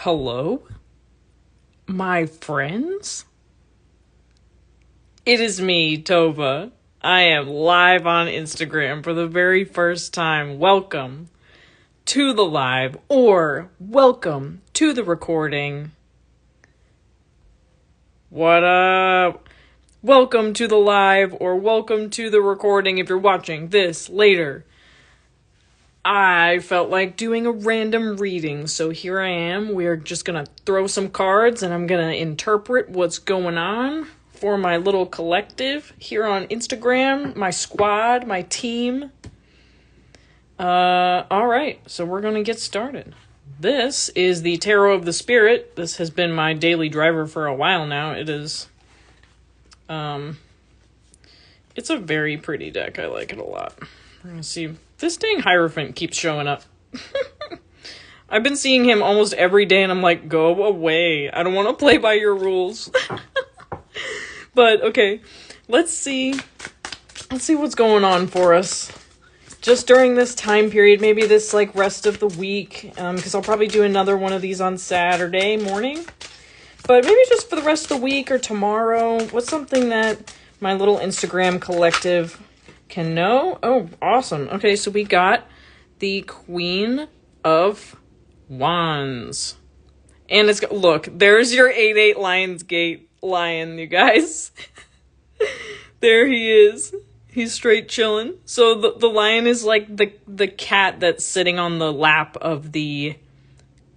Hello, my friends? It is me, Tova. I am live on Instagram for the very first time. Welcome to the live, or welcome to the recording. What up? Welcome to the live, or welcome to the recording if you're watching this later. I felt like doing a random reading, so here I am. We're just gonna throw some cards and I'm gonna interpret what's going on for my little collective here on Instagram, my squad, my team. Alright, so we're gonna get started. This is the Tarot of the Spirit. This has been my daily driver for a while now. It is, it's a very pretty deck. I like it a lot. We're gonna see. This dang Hierophant keeps showing up. I've been seeing him almost every day and I'm like, go away. I don't want to play by your rules. But, okay. Let's see what's going on for us. Just during this time period, maybe this, rest of the week. Because I'll probably do another one of these on Saturday morning. But maybe just for the rest of the week or tomorrow. What's something that my little Instagram collective can know? Oh, awesome. Okay, so we got the Queen of Wands. And it's, look, there's your 8-8 Lionsgate lion, you guys. There he is. He's straight chilling. So the lion is like the cat that's sitting on the lap of the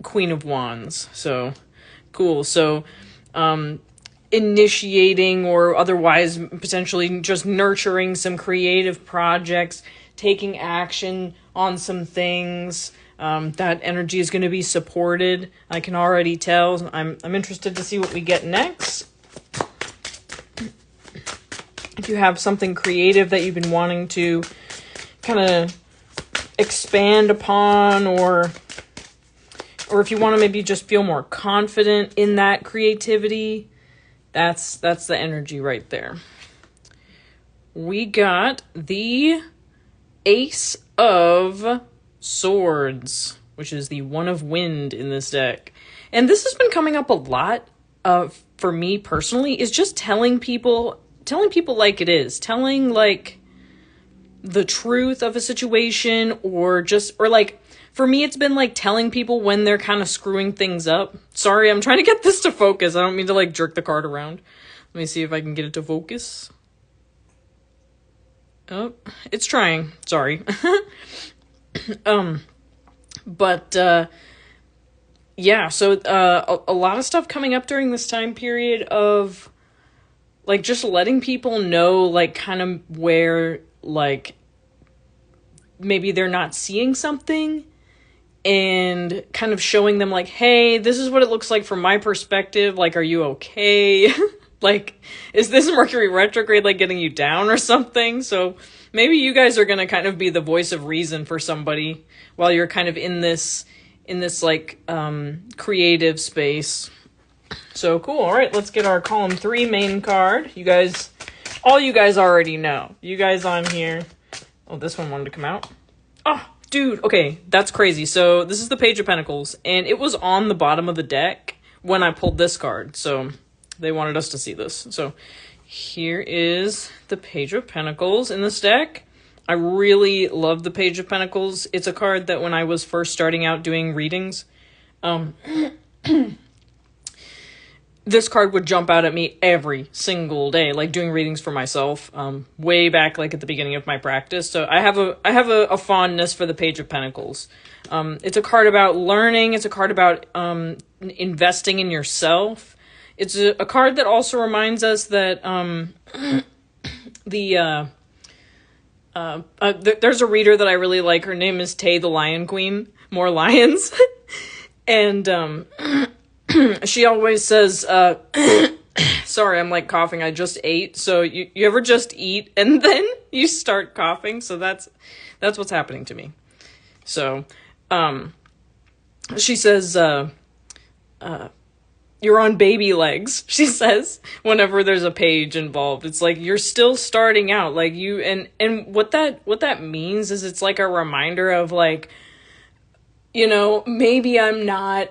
Queen of Wands. So, cool. So, initiating or otherwise potentially just nurturing some creative projects, taking action on some things. That energy is going to be supported. I can already tell. I'm interested to see what we get next. If you have something creative that you've been wanting to kind of expand upon, or if you want to maybe just feel more confident in that creativity, that's the energy right there. We got the Ace of Swords, which is the one of wind in this deck. And this has been coming up a lot for me personally, is just telling people like it is. Telling, the truth of a situation, or for me, it's been, telling people when they're kind of screwing things up. Sorry, I'm trying to get this to focus. I don't mean to, jerk the card around. Let me see if I can get it to focus. Oh, it's trying. Sorry. Yeah, so, a lot of stuff coming up during this time period of, just letting people know, kind of where, maybe they're not seeing something, and kind of showing them, hey, this is what it looks like from my perspective. Are you okay? Is this Mercury retrograde, getting you down or something? So maybe you guys are going to kind of be the voice of reason for somebody while you're kind of in this creative space. So cool. All right, let's get our column 3 main card. All you guys already know. You guys on here. Oh, this one wanted to come out. Oh, dude. Okay, that's crazy. So this is the Page of Pentacles, and it was on the bottom of the deck when I pulled this card. So they wanted us to see this. So here is the Page of Pentacles in this deck. I really love the Page of Pentacles. It's a card that when I was first starting out doing readings, this card would jump out at me every single day, doing readings for myself, way back, at the beginning of my practice. So I have a fondness for the Page of Pentacles. It's a card about learning. It's a card about investing in yourself. It's a card that also reminds us that there's a reader that I really like. Her name is Tay the Lion Queen. More lions. And she always says, sorry, I'm coughing. I just ate. So you ever just eat and then you start coughing? So that's what's happening to me. So she says, you're on baby legs, she says, whenever there's a page involved. It's you're still starting out, and what that means is it's a reminder of maybe I'm not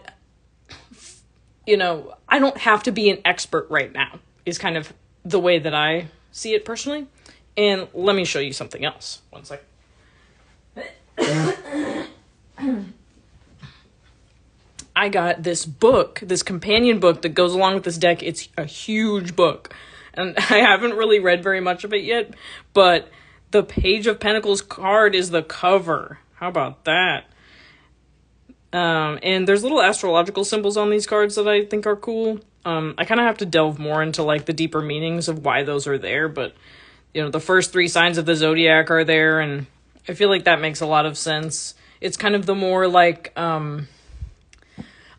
you know, I don't have to be an expert right now, is kind of the way that I see it personally. And let me show you something else. One second. I got this book, this companion book that goes along with this deck. It's a huge book, and I haven't really read very much of it yet, but the Page of Pentacles card is the cover. How about that? And there's little astrological symbols on these cards that I think are cool. I kind of have to delve more into like the deeper meanings of why those are there, but you know, the first 3 signs of the zodiac are there, and I feel like that makes a lot of sense. It's kind of the more like,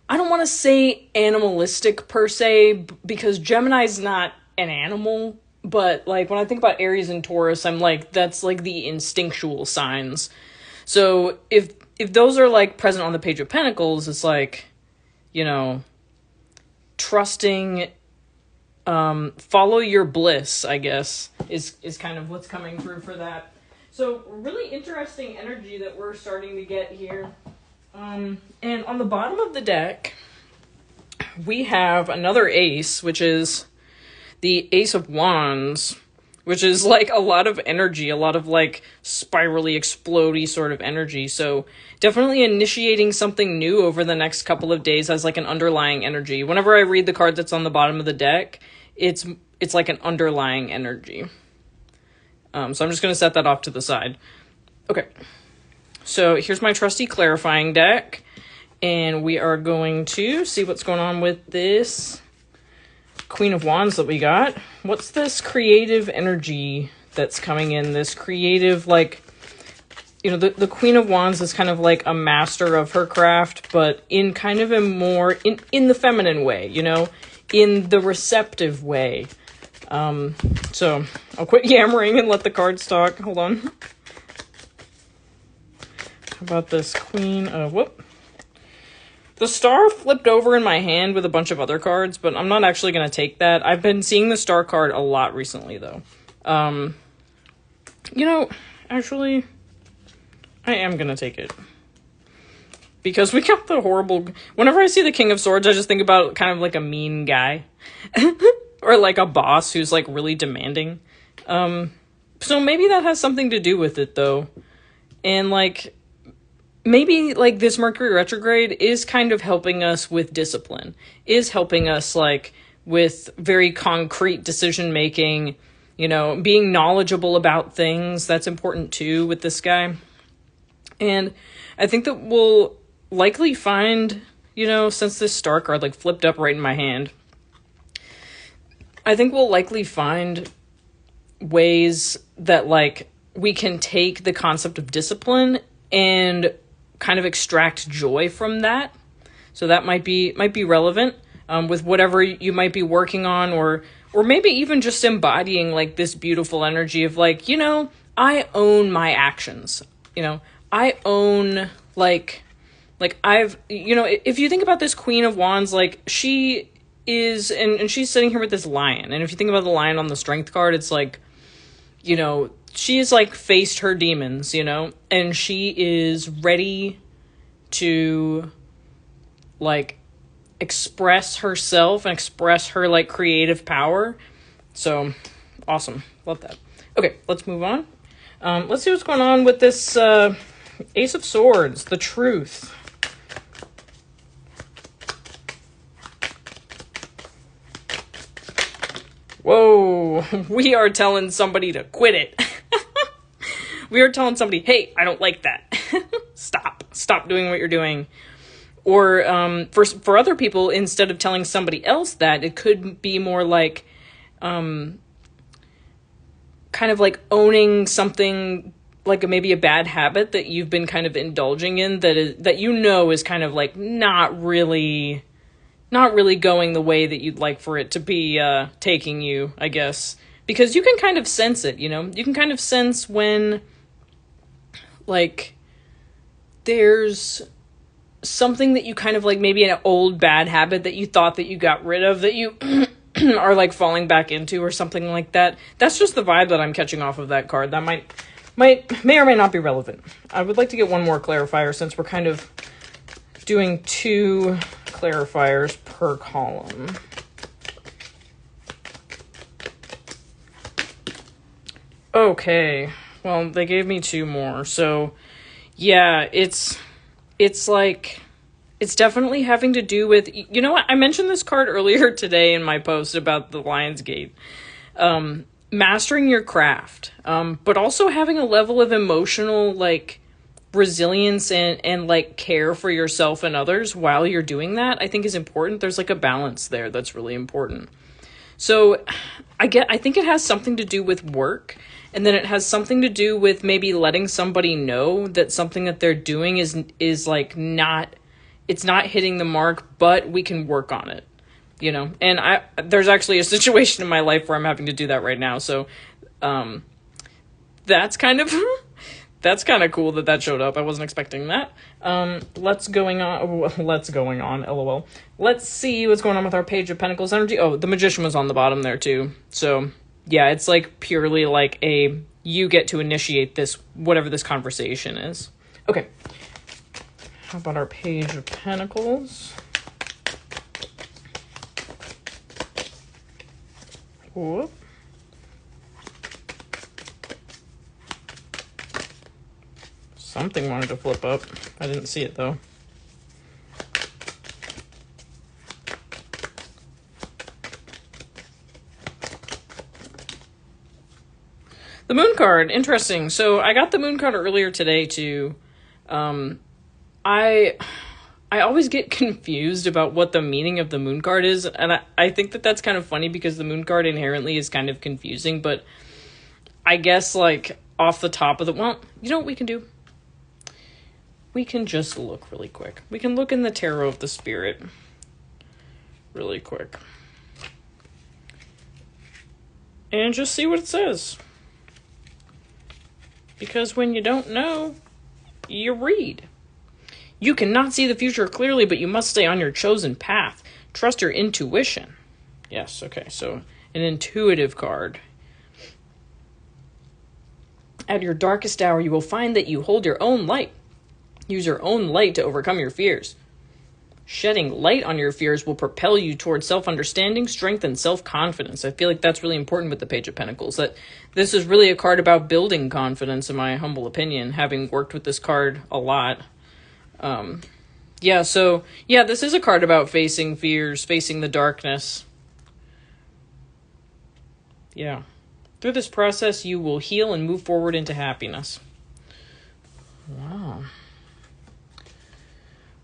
I don't want to say animalistic per se, because Gemini's not an animal, but like when I think about Aries and Taurus, I'm like, that's like the instinctual signs. So if those are like present on the Page of Pentacles, it's like, you know, trusting, follow your bliss, I guess, is kind of what's coming through for that. So really interesting energy that we're starting to get here. And on the bottom of the deck, we have another ace, which is the Ace of Wands, which is like a lot of energy, a lot of like spirally explodey sort of energy. So definitely initiating something new over the next couple of days as like an underlying energy. Whenever I read the card that's on the bottom of the deck, it's like an underlying energy. So I'm just going to set that off to the side. Okay. So here's my trusty clarifying deck, and we are going to see what's going on with this Queen of Wands that we got. What's this creative energy that's coming in? This creative, like, you know, the Queen of Wands is kind of like a master of her craft, but in kind of a more, in the feminine way, you know, in the receptive way. So I'll quit yammering and let the cards talk. Hold on. How about this Queen of, whoop. The star flipped over in my hand with a bunch of other cards, but I'm not actually going to take that. I've been seeing the star card a lot recently, though. You know, actually, I am going to take it. Because we got the horrible... Whenever I see the King of Swords, I just think about kind of like a mean guy. Or like a boss who's like really demanding. So maybe that has something to do with it, though. And like... Maybe, like, this Mercury retrograde is kind of helping us with discipline, is helping us, like, with very concrete decision-making, you know, being knowledgeable about things. That's important, too, with this guy. And I think that we'll likely find, you know, since this star card, like, flipped up right in my hand, I think we'll likely find ways that, like, we can take the concept of discipline and kind of extract joy from that. So that might be relevant with whatever you might be working on, or maybe even just embodying like this beautiful energy of like, you know, I own my actions. You know, I own like I've, you know, if you think about this Queen of Wands, like she is, and she's sitting here with this lion. And if you think about the lion on the strength card, it's like, you know, she has like faced her demons, you know, and she is ready to like express herself and express her like creative power. So awesome. Love that. Okay, let's move on. Let's see what's going on with this Ace of Swords, the truth. Whoa, we are telling somebody to quit it. We are telling somebody, hey, I don't like that. Stop doing what you're doing. Or for other people, instead of telling somebody else that, it could be more like kind of like owning something, like maybe a bad habit that you've been kind of indulging in that you know is kind of like not really going the way that you'd like for it to be taking you, I guess. Because you can kind of sense it, you know? You can kind of sense when, like, there's something that you kind of, like, maybe an old bad habit that you thought that you got rid of that you are, like, falling back into or something like that. That's just the vibe that I'm catching off of that card. That may or may not be relevant. I would like to get one more clarifier since we're kind of doing two clarifiers per column. Okay, well, they gave me 2 more, so yeah, it's like, it's definitely having to do with, you know what, I mentioned this card earlier today in my post about the Lionsgate, mastering your craft, but also having a level of emotional, like, resilience and like care for yourself and others while you're doing that, I think is important. There's like a balance there that's really important. So I think it has something to do with work, and then it has something to do with maybe letting somebody know that something that they're doing is like not, it's not hitting the mark, but we can work on it, you know? And there's actually a situation in my life where I'm having to do that right now. So, that's kind of, that's kind of cool that showed up. I wasn't expecting that. Let's going on, LOL. Let's see what's going on with our Page of Pentacles energy. Oh, the Magician was on the bottom there too. So yeah, it's like purely like you get to initiate this, whatever this conversation is. Okay. How about our Page of Pentacles? Whoop. Something wanted to flip up. I didn't see it though. The Moon card, interesting. So I got the Moon card earlier today too. I always get confused about what the meaning of the Moon card is, and I think that's kind of funny because the Moon card inherently is kind of confusing, but I guess like off the top of well, you know what we can do? We can just look really quick. We can look in the Tarot of the Spirit really quick. And just see what it says. Because when you don't know, you read. You cannot see the future clearly, but you must stay on your chosen path. Trust your intuition. Yes, okay, so an intuitive card. At your darkest hour, you will find that you hold your own light. Use your own light to overcome your fears. Shedding light on your fears will propel you towards self-understanding, strength, and self-confidence. I feel like that's really important with the Page of Pentacles, that this is really a card about building confidence, in my humble opinion, having worked with this card a lot. This is a card about facing fears, facing the darkness. Yeah. Through this process, you will heal and move forward into happiness. Wow.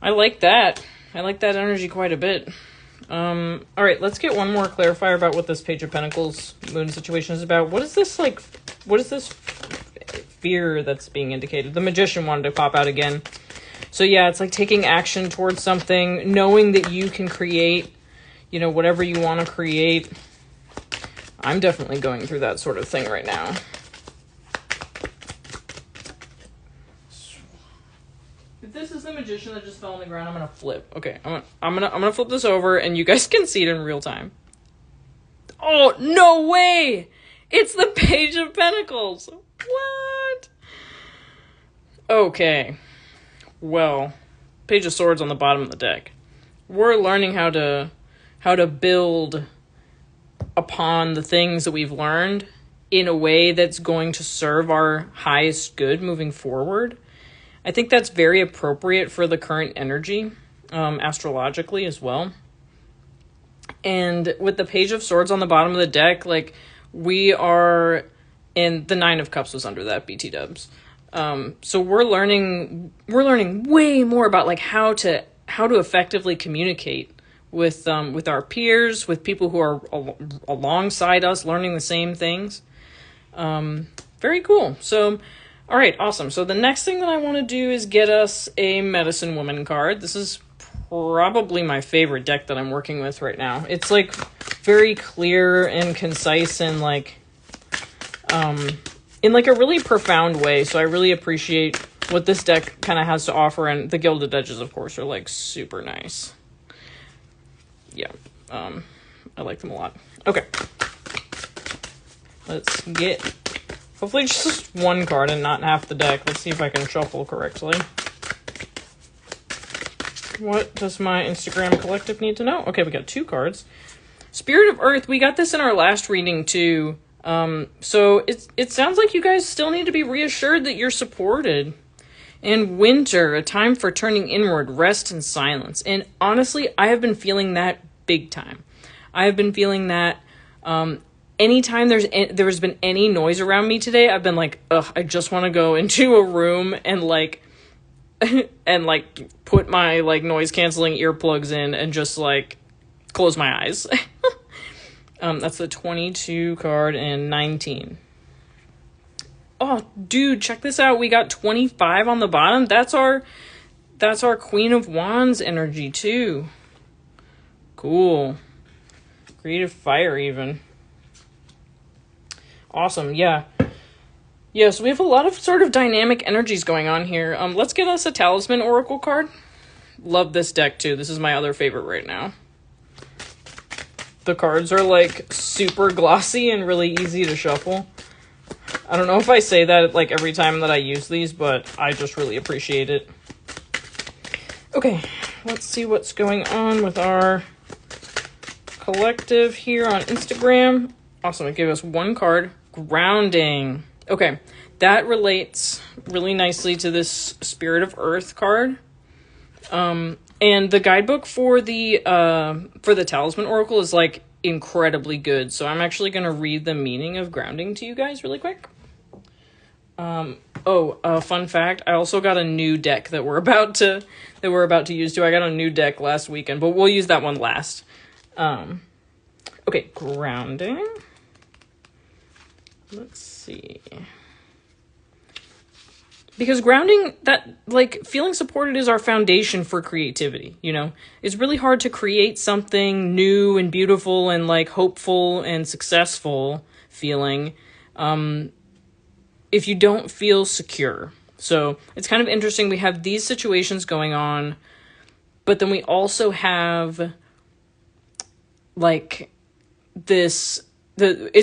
I like that. I like that energy quite a bit. All right, let's get one more clarifier about what this Page of Pentacles Moon situation is about. What is this, like, what is this fear that's being indicated? The Magician wanted to pop out again. So yeah, it's like taking action towards something, knowing that you can create, you know, whatever you want to create. I'm definitely going through that sort of thing right now. If this is the Magician that just fell on the ground, I'm gonna flip. Okay, I'm gonna flip this over, and you guys can see it in real time. Oh, no way! It's the Page of Pentacles. What? Okay. Well, Page of Swords on the bottom of the deck. We're learning how to build upon the things that we've learned in a way that's going to serve our highest good moving forward. I think that's very appropriate for the current energy, astrologically as well. And with the Page of Swords on the bottom of the deck, like, we are, and the Nine of Cups was under that, BT dubs. So we're learning way more about like how to effectively communicate with our peers, with people who are alongside us, learning the same things. Very cool. So, all right, awesome. So the next thing that I want to do is get us a Medicine Woman card. This is probably my favorite deck that I'm working with right now. It's like very clear and concise and like in like a really profound way. So I really appreciate what this deck kind of has to offer, and the Gilded Edges, of course, are like super nice. Yeah, I like them a lot. Okay, let's get hopefully just one card and not half the deck. Let's see if I can shuffle correctly. What does my Instagram collective need to know? Okay, we got 2 cards. Spirit of Earth, we got this in our last reading too. So it sounds like you guys still need to be reassured that you're supported. And Winter, a time for turning inward, rest and silence. And honestly, I have been feeling that big time. I have been feeling that anytime there's been any noise around me today, I've been like, ugh, I just want to go into a room and like put my like noise canceling earplugs in and just like close my eyes. That's the 22 card and 19. Oh, dude, check this out. We got 25 on the bottom. That's our Queen of Wands energy too. Cool. Creative fire even. Awesome. Yeah. Yeah, so we have a lot of sort of dynamic energies going on here. Let's get us a Talisman Oracle card. Love this deck too. This is my other favorite right now. The cards are like super glossy and really easy to shuffle. I don't know if I say that like every time that I use these, but I just really appreciate it. Okay, let's see what's going on with our collective here on Instagram. Awesome, it gave us 1 card. Grounding. Okay, that relates really nicely to this Spirit of Earth card. And the guidebook for the Talisman Oracle is like incredibly good. So I'm actually going to read the meaning of grounding to you guys really quick. Fun fact, I also got a new deck that we're about to use too. I got a new deck last weekend, but we'll use that one last. Okay, grounding. Let's see. Because grounding, that, like, feeling supported is our foundation for creativity, you know? It's really hard to create something new and beautiful and, like, hopeful and successful feeling if you don't feel secure. So it's kind of interesting. We have these situations going on, but then we also have, like, it's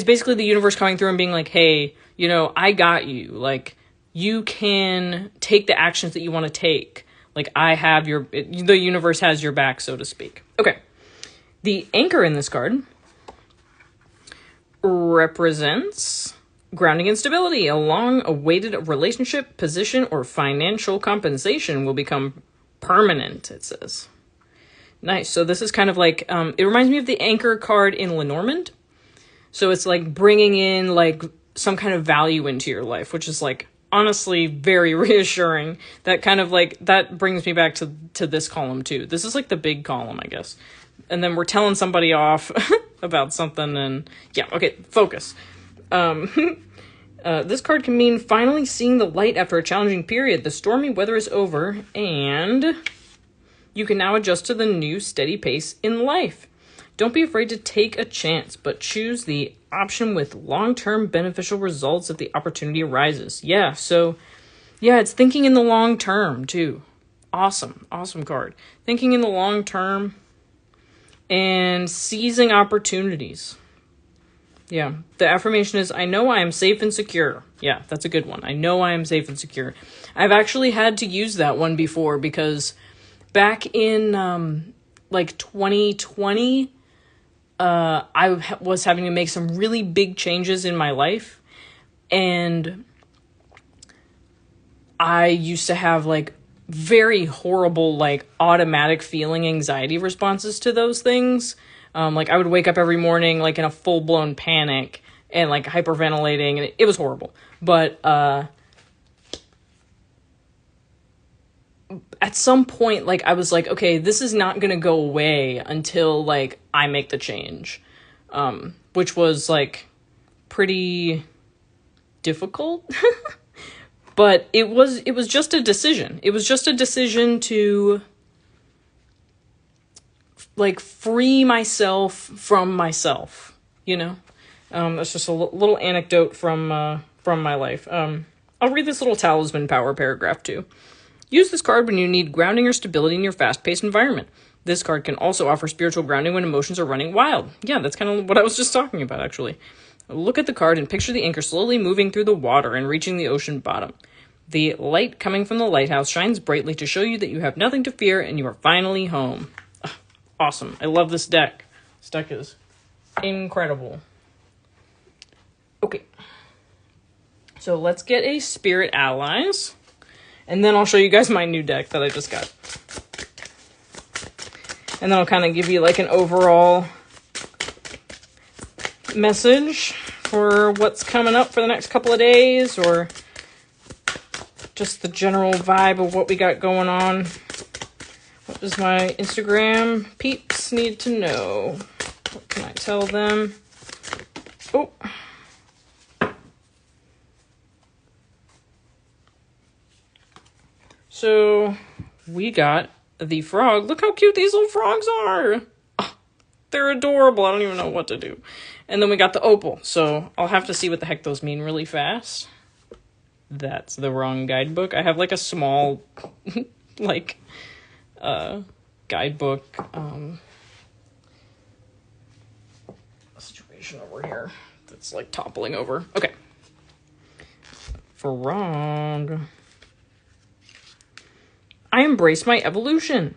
basically the universe coming through and being like, hey, you know, I got you, like, you can take the actions that you want to take. Like, the universe has your back, so to speak. Okay. The anchor in this card represents grounding and stability. A long-awaited relationship, position, or financial compensation will become permanent, it says. Nice. So this is kind of like, it reminds me of the anchor card in Lenormand. So it's like bringing in like some kind of value into your life, which is like, honestly very reassuring. That kind of like, that brings me back to this column too. This is like the big column, I guess. And then we're telling somebody off about something and yeah, okay, focus. This card can mean finally seeing the light after a challenging period. The stormy weather is over and you can now adjust to the new steady pace in life. Don't be afraid to take a chance, but choose the option with long-term beneficial results if the opportunity arises. Yeah, so, yeah, it's thinking in the long term, too. Awesome card. Thinking in the long term and seizing opportunities. Yeah, the affirmation is, I know I am safe and secure. Yeah, that's a good one. I know I am safe and secure. I've actually had to use that one before because back in, 2020... I was having to make some really big changes in my life, and I used to have like very horrible, like automatic feeling anxiety responses to those things. Like I would wake up every morning like in a full blown panic and like hyperventilating, and it was horrible. But at some point, like, I was like, okay, this is not going to go away until, like, I make the change. Which was, like, pretty difficult. But it was just a decision. It was just a decision to, like, free myself from myself, you know? That's just a little anecdote from my life. I'll read this little talisman power paragraph, too. Use this card when you need grounding or stability in your fast-paced environment. This card can also offer spiritual grounding when emotions are running wild. Yeah, that's kind of what I was just talking about, actually. Look at the card and picture the anchor slowly moving through the water and reaching the ocean bottom. The light coming from the lighthouse shines brightly to show you that you have nothing to fear and you are finally home. Ugh, awesome. I love this deck. This deck is incredible. Okay. So let's get a Spirit Allies. And then I'll show you guys my new deck that I just got. And then I'll kind of give you like an overall message for what's coming up for the next couple of days, or just the general vibe of what we got going on. What does my Instagram peeps need to know? What can I tell them? Oh. So we got the frog. Look how cute these little frogs are. Oh, they're adorable. I don't even know what to do. And then we got the opal. So I'll have to see what the heck those mean really fast. That's the wrong guidebook. I have like a small, like, guidebook, situation over here that's like toppling over. Okay. Frog. I embrace my evolution.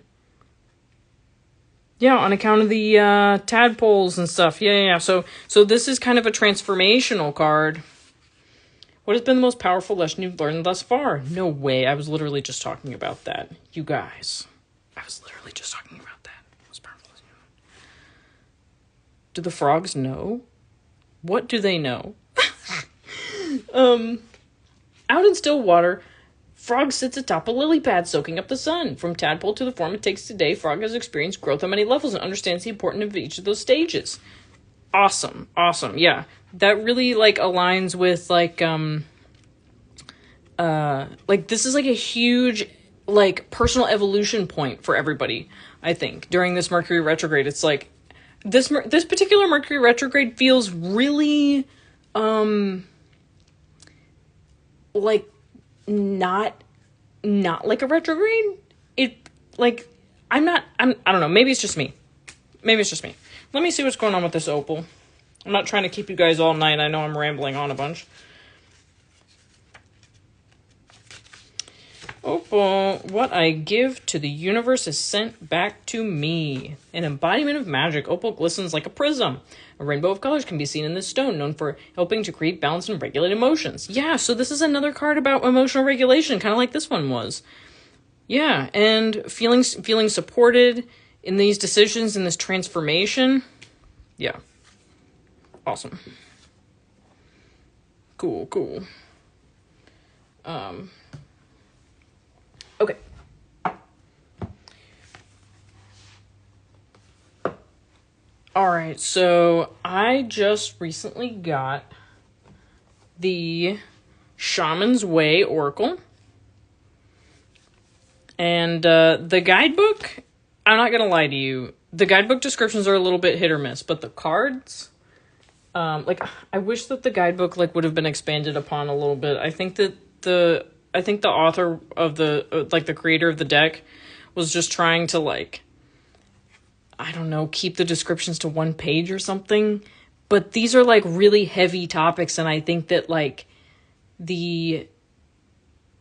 Yeah, on account of the tadpoles and stuff. Yeah. So this is kind of a transformational card. What has been the most powerful lesson you've learned thus far? No way. I was literally just talking about that. You guys. I was literally just talking about that. Most powerful lesson. Do the frogs know? What do they know? Out in still water, Frog sits atop a lily pad soaking up the sun. From tadpole to the form it takes today, Frog has experienced growth on many levels and understands the importance of each of those stages. Awesome. Yeah. That really, like, aligns with, like, this is, like, a huge, like, personal evolution point for everybody, I think, during this Mercury retrograde. It's, like, this particular Mercury retrograde feels really, like, not like a retrograde. It, like, I don't know, maybe it's just me. Let me see what's going on with this opal. I'm not trying to keep you guys all night. I know I'm rambling on a bunch. Opal, what I give to the universe is sent back to me. An embodiment of magic, opal glistens like a prism. A rainbow of colors can be seen in this stone, known for helping to create balance and regulate emotions. Yeah, so this is another card about emotional regulation, kind of like this one was. Yeah, and feeling supported in these decisions, in this transformation. Yeah. Awesome. Cool. Okay. Alright, so I just recently got the Shaman's Way Oracle. And the guidebook, I'm not gonna lie to you, the guidebook descriptions are a little bit hit or miss, but the cards, I wish that the guidebook, like, would have been expanded upon a little bit. I think that the author of the, the creator of the deck was just trying to, like, I don't know, keep the descriptions to one page or something. But these are, like, really heavy topics, and I think that, like, the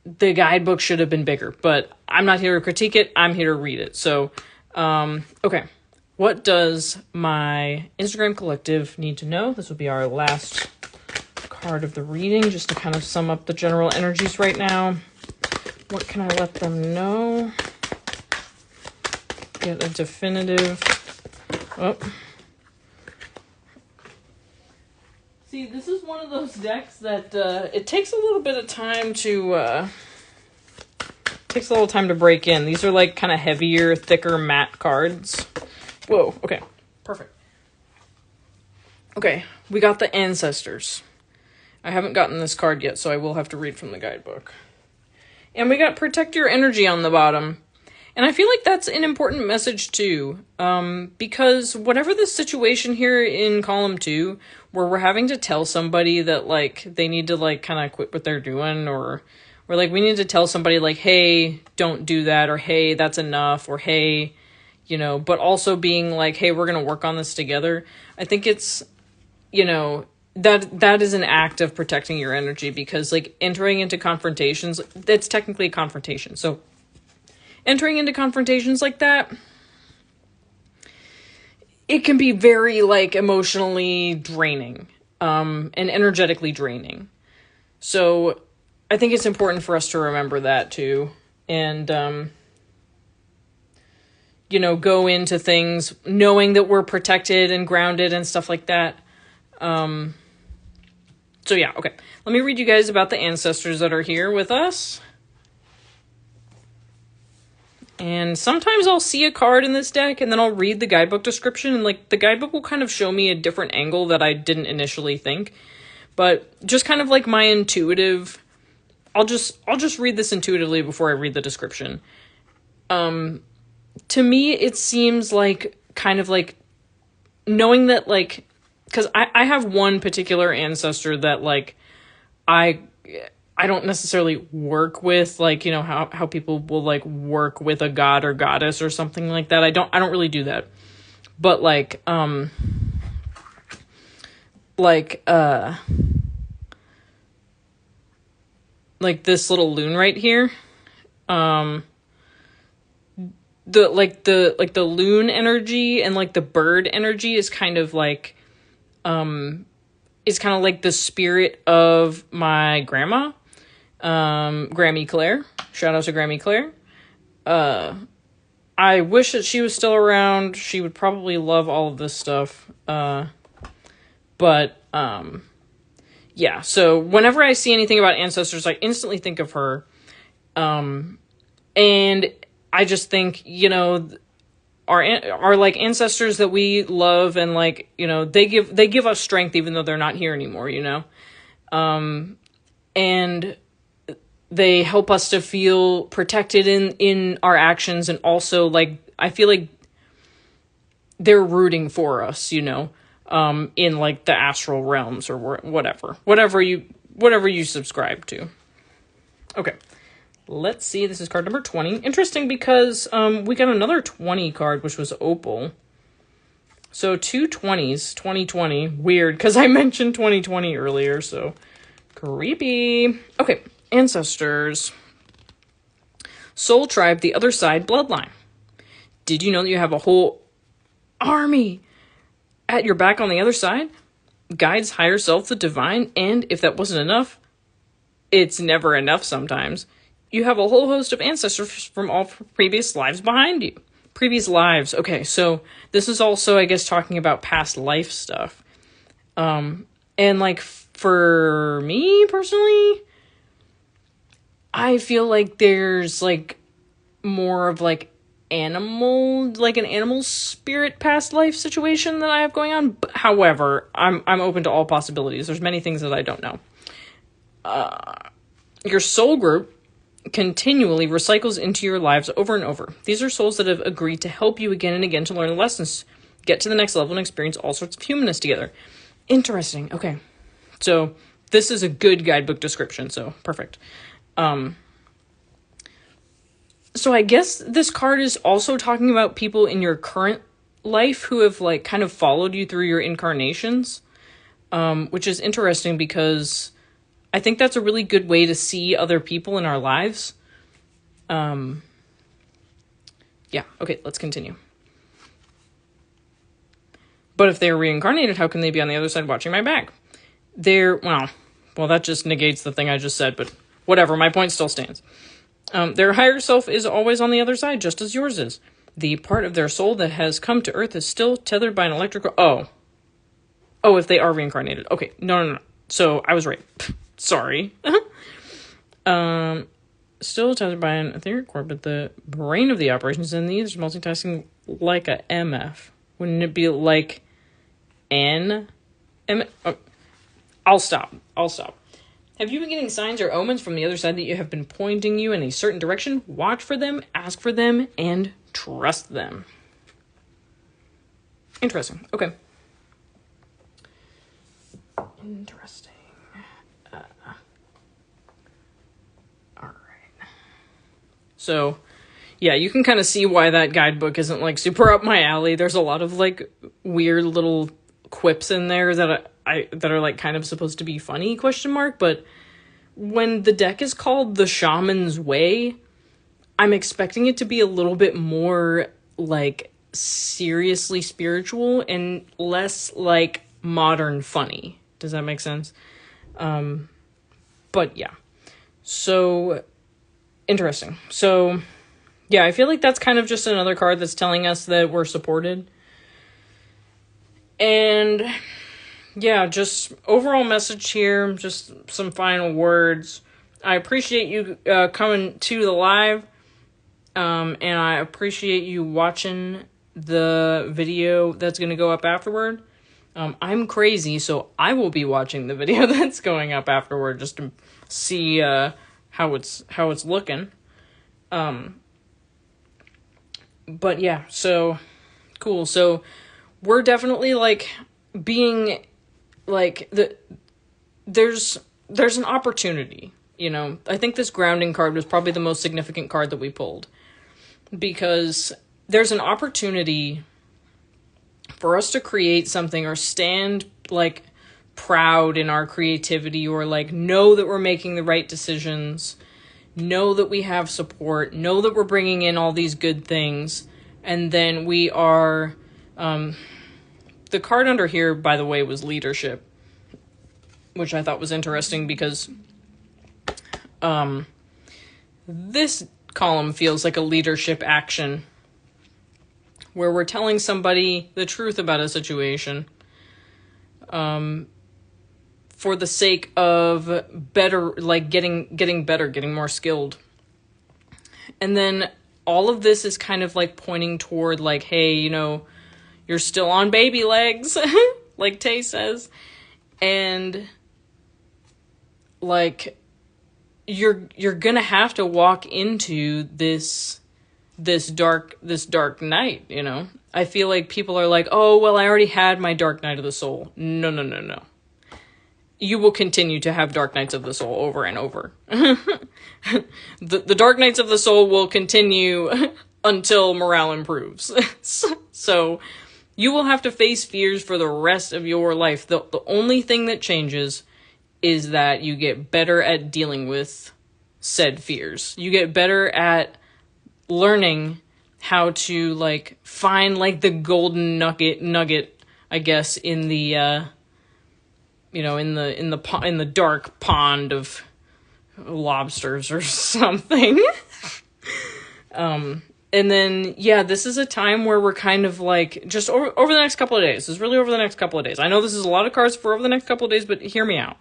guidebook should have been bigger. But I'm not here to critique it. I'm here to read it. So, okay. What does my Instagram collective need to know? This will be our last card of the reading, just to kind of sum up the general energies right now. What can I let them know? Get a definitive. Oh. See, this is one of those decks that it takes a little bit of time to break in. These are, like, kind of heavier, thicker matte cards. Whoa, okay, perfect. Okay, we got the Ancestors. I haven't gotten this card yet, so I will have to read from the guidebook. And we got Protect Your Energy on the bottom. And I feel like that's an important message too, because whatever the situation here in column 2, where we're having to tell somebody that, like, they need to, like, kind of quit what they're doing, or like, we need to tell somebody, like, hey, don't do that, or hey, that's enough, or hey, you know, but also being like, hey, we're going to work on this together. I think it's, you know, that is an act of protecting your energy, because like entering into confrontations, that's technically a confrontation. So entering into confrontations like that, it can be very like emotionally draining, and energetically draining. So I think it's important for us to remember that too. And, go into things knowing that we're protected and grounded and stuff like that. So yeah, okay. Let me read you guys about the ancestors that are here with us. And sometimes I'll see a card in this deck and then I'll read the guidebook description, and like the guidebook will kind of show me a different angle that I didn't initially think. But just kind of like my intuitive, I'll just read this intuitively before I read the description. To me, it seems like kind of like knowing that, like, because I have one particular ancestor that like I don't necessarily work with, like, how people will like work with a god or goddess or something like that. I don't really do that. But like this little loon right here, the loon energy and like the bird energy is kind of like the spirit of my grandma, Grammy Claire. Shout out to Grammy Claire. I wish that she was still around. She would probably love all of this stuff. Yeah, so whenever I see anything about ancestors, I instantly think of her. And I just think, our like ancestors that we love, and like, they give us strength even though they're not here anymore, and they help us to feel protected in our actions. And also, like, I feel like they're rooting for us, in like the astral realms or whatever you subscribe to. Okay. Let's see. This is card number 20. Interesting because we got another 20 card, which was Opal. So 2 20s, 2020. Weird, because I mentioned 2020 earlier, so creepy. Okay, ancestors. Soul tribe, the other side, bloodline. Did you know that you have a whole army at your back on the other side? Guides, higher self, the divine, and if that wasn't enough, it's never enough sometimes. You have a whole host of ancestors from all previous lives behind you. Previous lives. Okay, so this is also, I guess, talking about past life stuff. And like for me personally, I feel like there's like more of like an animal spirit past life situation that I have going on. But, however, I'm open to all possibilities. There's many things that I don't know. Your soul group continually recycles into your lives over and over. These are souls that have agreed to help you again and again to learn the lessons, get to the next level, and experience all sorts of humanness together. Interesting. Okay. So this is a good guidebook description, so perfect. So I guess this card is also talking about people in your current life who have like kind of followed you through your incarnations, which is interesting because I think that's a really good way to see other people in our lives. Yeah, okay, let's continue. But if they're reincarnated, how can they be on the other side watching my back? Well, that just negates the thing I just said, but whatever, my point still stands. Their higher self is always on the other side, just as yours is. The part of their soul that has come to Earth is still tethered by an electrical... Oh, if they are reincarnated. Okay, no. So, I was right. Sorry. Still tethered by an etheric cord, but the brain of the operations in these is multitasking like a MF. Wouldn't it be like an MF? Oh, I'll stop. Have you been getting signs or omens from the other side that you have been pointing you in a certain direction? Watch for them, ask for them, and trust them. Interesting. Okay. Interesting. So, yeah, you can kind of see why that guidebook isn't, like, super up my alley. There's a lot of, like, weird little quips in there that that are like kind of supposed to be funny, question mark, but when the deck is called the Shaman's Way, I'm expecting it to be a little bit more like seriously spiritual and less like modern funny. Does that make sense? But yeah. So interesting. So yeah, I feel like that's kind of just another card that's telling us that we're supported. And yeah, just overall message here, just some final words. I appreciate you coming to the live, and I appreciate you watching the video that's going to go up afterward. I'm crazy, so I will be watching the video that's going up afterward just to see how it's looking. But yeah, so cool. So we're definitely like being like there's an opportunity, you know. I think this grounding card was probably the most significant card that we pulled, because there's an opportunity for us to create something or stand like proud in our creativity, or like know that we're making the right decisions, know that we have support, know that we're bringing in all these good things, and then we are the card under here, by the way, was leadership, which I thought was interesting because this column feels like a leadership action where we're telling somebody the truth about a situation for the sake of better, like getting better, getting more skilled. And then all of this is kind of like pointing toward like, hey, you know, you're still on baby legs, like Tay says. And like you're gonna have to walk into this dark night, you know. I feel like people are like, oh well, I already had my dark night of the soul. No. You will continue to have dark nights of the soul over and over. The dark nights of the soul will continue until morale improves. So you will have to face fears for the rest of your life. The only thing that changes is that you get better at dealing with said fears. You get better at learning how to like find like the golden nugget, I guess, in the you know, in the dark pond of lobsters or something. And then, yeah, this is a time where we're kind of like, just over the next couple of days. This is really over the next couple of days. I know this is a lot of cards for over the next couple of days, but hear me out.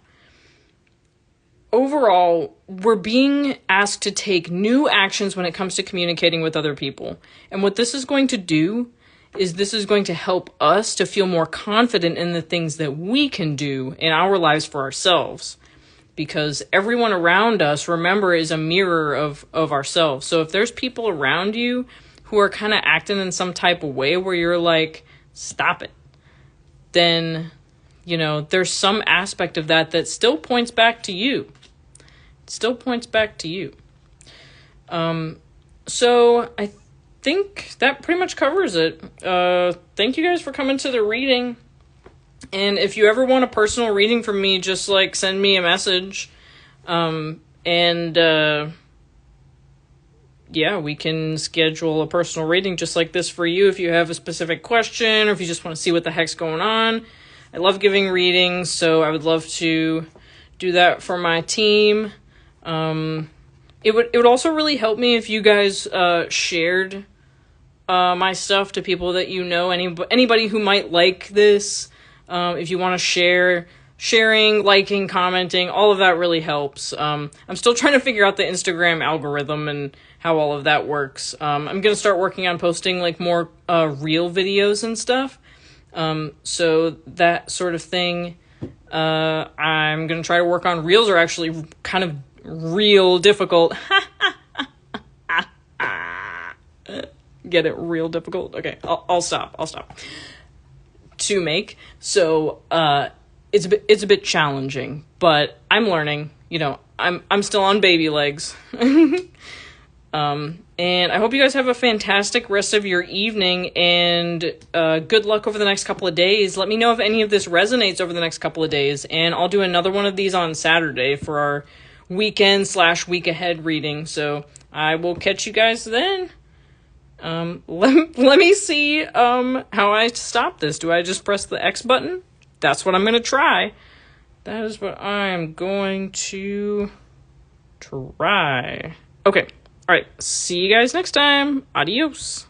Overall, we're being asked to take new actions when it comes to communicating with other people. And what this is going to do is this is going to help us to feel more confident in the things that we can do in our lives for ourselves. Because everyone around us, remember, is a mirror of ourselves. So if there's people around you who are kind of acting in some type of way where you're like, stop it, then, you know, there's some aspect of that still points back to you. It still points back to you. So I think that pretty much covers it. Thank you guys for coming to the reading. And if you ever want a personal reading from me, just like send me a message. Yeah, we can schedule a personal reading just like this for you if you have a specific question or if you just want to see what the heck's going on. I love giving readings, so I would love to do that for my team. It would also really help me if you guys shared my stuff to people that you know, anybody who might like this. If you want to sharing, liking, commenting, all of that really helps. I'm still trying to figure out the Instagram algorithm and how all of that works. I'm going to start working on posting like more real videos and stuff. So that sort of thing. I'm going to try to work on. Reels are actually kind of real difficult. Get it? Real difficult? Okay, I'll stop. To make. So it's a bit challenging, but I'm learning. You know, I'm still on baby legs. And And I hope you guys have a fantastic rest of your evening, and good luck over the next couple of days. Let me know if any of this resonates over the next couple of days, and I'll do another one of these on Saturday for our weekend/week ahead reading. So I will catch you guys then. Let me see how I stop this. Do I just press the X button? That's what I'm going to try. That is what I am going to try. Okay. All right. See you guys next time. Adios.